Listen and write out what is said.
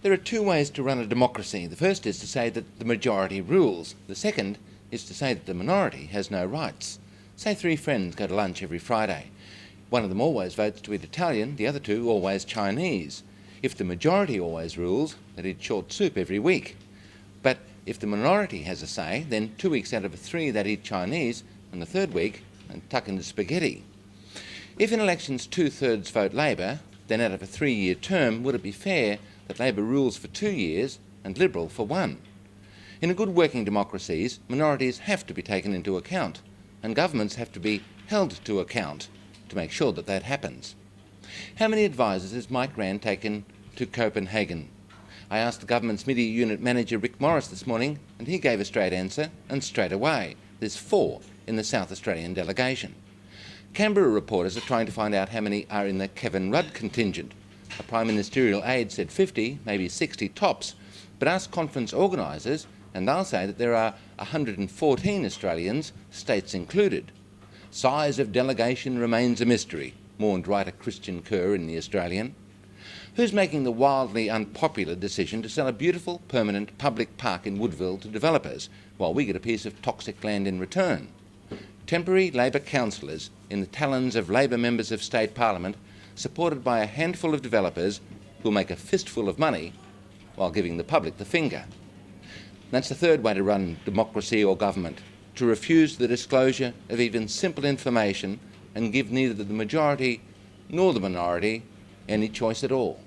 There are two ways to run a democracy. The first is to say that the majority rules. The second is to say that the minority has no rights. Say three friends go to lunch every Friday. One of them always votes to eat Italian, the other two always Chinese. If the majority always rules, they'd eat short soup every week. But if the minority has a say, then 2 weeks out of 3 they'd eat Chinese, and the third week and tuck into spaghetti. If in elections 2/3 vote Labor, then out of a 3-year term, would it be fair that Labor rules for 2 years and Liberal for 1? In a good working democracies, minorities have to be taken into account, and governments have to be held to account to make sure that that happens. How many advisers has Mike Rand taken to Copenhagen? I asked the government's media unit manager Rick Morris this morning, and he gave a straight answer, and straight away. There's 4 in the South Australian delegation. Canberra reporters are trying to find out how many are in the Kevin Rudd contingent. A Prime Ministerial aide said 50, maybe 60 tops, but ask conference organisers and they'll say that there are 114 Australians, states included. Size of delegation remains a mystery, mourned writer Christian Kerr in The Australian. Who's making the wildly unpopular decision to sell a beautiful, permanent public park in Woodville to developers, while we get a piece of toxic land in return? Temporary Labor councillors in the talons of Labor members of State Parliament, supported by a handful of developers who'll make a fistful of money while giving the public the finger. That's the third way to run democracy or government, to refuse the disclosure of even simple information and give neither the majority nor the minority any choice at all.